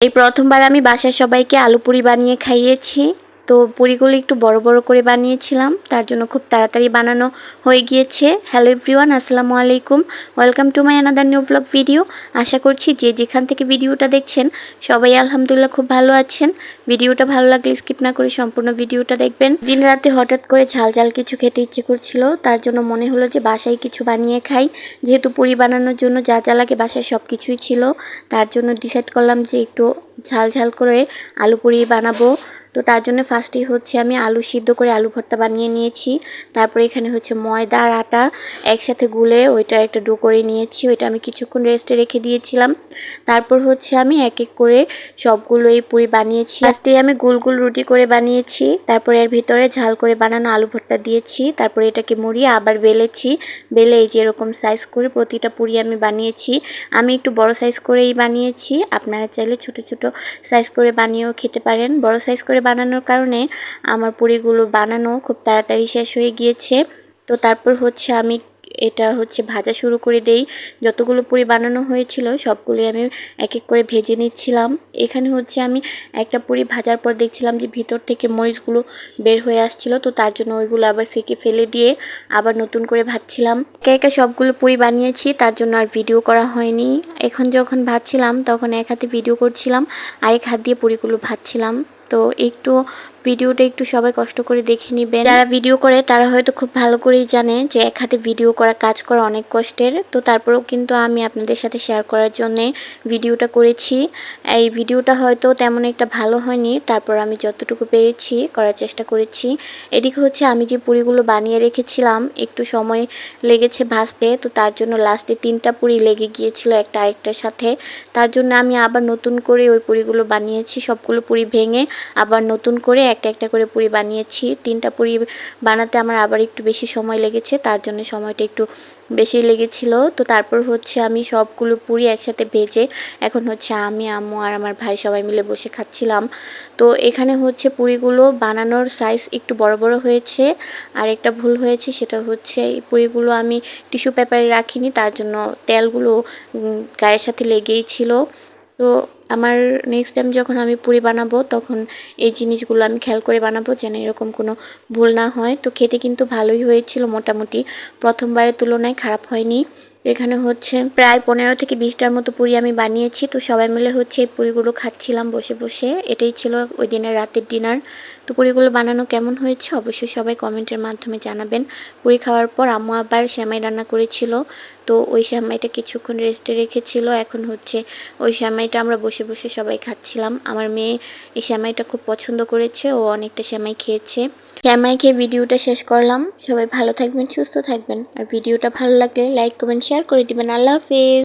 এই প্রথমবার আমি বাসার সবাইকে আলু পুরি বানিয়ে খাইয়েছি। তো পুরিগুলো একটু বড় বড় করে বানিয়েছিলাম, তার জন্য খুব তাড়াতাড়ি বানানো হয়ে গিয়েছে। হ্যালো এভরিওয়ান, আসসালামু আলাইকুম, welcome to my another new blog video. আশা করছি যে যেখান থেকে ভিডিওটা দেখছেন সবাই আলহামদুলিল্লাহ খুব ভালো আছেন। ভিডিওটা ভালো লাগলে স্কিপ না করে সম্পূর্ণ ভিডিওটা দেখবেন। দিন রাতে হঠাৎ করে ঝাল ঝাল কিছু খেতে ইচ্ছে করছিল, তার জন্য মনে হলো যে বাসায় কিছু বানিয়ে খাই। যেহেতু পুরি বানানোর জন্য যা যা লাগে বাসায় সব কিছুই ছিল, তার জন্য ডিসাইড করলাম যে একটু ঝাল ঝাল করে আলু পুরি বানাবো। তো তার জন্য ফার্স্টেই হচ্ছে আমি আলু সিদ্ধ করে আলু ভর্তা বানিয়ে নিয়েছি। তারপরে এখানে হচ্ছে ময়দা আর আটা একসাথে গুলে ওইটা একটা ডো করে নিয়েছি, ওইটা আমি কিছুক্ষণ রেস্টে রেখে দিয়েছিলাম। তারপর হচ্ছে আমি এক এক করে সবগুলো এই পুরি বানিয়েছি। ফার্স্টেই আমি গোল গোল রুটি করে বানিয়েছি, তারপরে এর ভিতরে ঝাল করে বানানো আলু ভর্তা দিয়েছি, তারপরে এটাকে মুড়িয়ে আবার বেলেছি। বেলে এই যে এরকম সাইজ করে প্রতিটা পুরি আমি বানিয়েছি। আমি একটু বড় সাইজ করেই বানিয়েছি, আপনারা চাইলে ছোট ছোট সাইজ করে বানিয়েও খেতে পারেন। বড় সাইজ করে বানানোর কারণে আমার পুরিগুলো বানানো খুব তাড়াতাড়ি শেষ হয়ে গিয়েছে। তো তারপর হচ্ছে আমি এটা হচ্ছে ভাজা শুরু করে দেই। যতগুলো পুরি বানানো হয়েছিল সবগুলি আমি এক এক করে ভেজে নিচ্ছিলাম। এখানে হচ্ছে আমি একটা পুরি ভাজার পর দেখছিলাম যে ভিতর থেকে মরিচগুলো বের হয়ে আসছিল, তো তার জন্য ওইগুলো আবার সেকে ফেলে দিয়ে আবার নতুন করে ভাজছিলাম। একা একা সবগুলো পুরি বানিয়েছি, তার জন্য আর ভিডিও করা হয়নি। এখন যখন ভাজছিলাম তখন এক হাতে ভিডিও করছিলাম, আরেক হাত দিয়ে পুরিগুলো ভাজছিলাম। তো একটু ভিডিওটা একটু সবাই কষ্ট করে দেখে নেবেন। যারা ভিডিও করে তারা হয়তো খুব ভালো করেই জানে যে এক হাতে ভিডিও করা, কাজ করা অনেক কষ্টের। তো তারপরেও কিন্তু আমি আপনাদের সাথে শেয়ার করার জন্যে ভিডিওটা করেছি। এই ভিডিওটা হয়তো তেমন একটা ভালো হয়নি, তারপর আমি যতটুকু পেরেছি করার চেষ্টা করেছি। এদিকে হচ্ছে আমি যে পুরিগুলো বানিয়ে রেখেছিলাম একটু সময় লেগেছে ভাজতে, তো তার জন্য লাস্টে 3টা পুরি লেগে গিয়েছিল একটা আরেকটার সাথে। তার জন্য আমি আবার নতুন করে ওই পুরিগুলো বানিয়েছি, সবগুলো পুরি ভেঙে আবার নতুন করে একটা একটা করে পুরি বানিয়েছি। 3টা পুরি বানাতে আমার আবার একটু বেশি সময় লেগেছে, তার জন্য সময়টা একটু বেশি লেগেছিল। তো তারপর হচ্ছে আমি সবগুলো পুরি একসাথে ভেজে এখন হচ্ছে আমি, আম্মু আর আমার ভাই সবাই মিলে বসে খাচ্ছিলাম। তো এখানে হচ্ছে পুরিগুলো বানানোর সাইজ একটু বড় বড় হয়েছে। আর একটা ভুল হয়েছে, সেটা হচ্ছে এই পুরিগুলো আমি টিস্যু পেপারে রাখিনি, তার জন্য তেলগুলো গায়ের সাথে লেগেই ছিল। তো আমার নেক্সট টাইম যখন আমি পুরি বানাবো তখন এই জিনিসগুলো আমি খেয়াল করে বানাবো যেন এরকম কোনো ভুল না হয়। তো খেতে কিন্তু ভালোই হয়েছিল, মোটামুটি প্রথমবারের তুলনায় খারাপ হয়নি। এখানে হচ্ছে প্রায় 15 থেকে 20টার মতো পুরি আমি বানিয়েছি। তো সবাই মিলে হচ্ছে এই পুরিগুলো খাচ্ছিলাম বসে বসে। এটাই ছিল ওই দিনের রাতের ডিনার। তো পুরিগুলো বানানো কেমন হয়েছে অবশ্যই সবাই কমেন্টের মাধ্যমে জানাবেন। পুরি খাওয়ার পর আম্মু আবার সেমাই রান্না করেছিল, তো ওই সেমাইটা কিছুক্ষণ রেস্টে রেখেছিল। এখন হচ্ছে ওই সেমাইটা আমরা বসে বসে সবাই খাচ্ছিলাম। আমার মেয়ে এই সেমাইটা খুব পছন্দ করেছে, ও অনেকটা সেমাই খেয়েছে। সেমাই খেয়ে ভিডিওটা শেষ করলাম। সবাই ভালো থাকবেন, সুস্থ থাকবেন, আর ভিডিওটা ভালো লাগলে লাইক কমেন্ট শেয়ার করে দিবেন। আল্লাহ হাফেজ।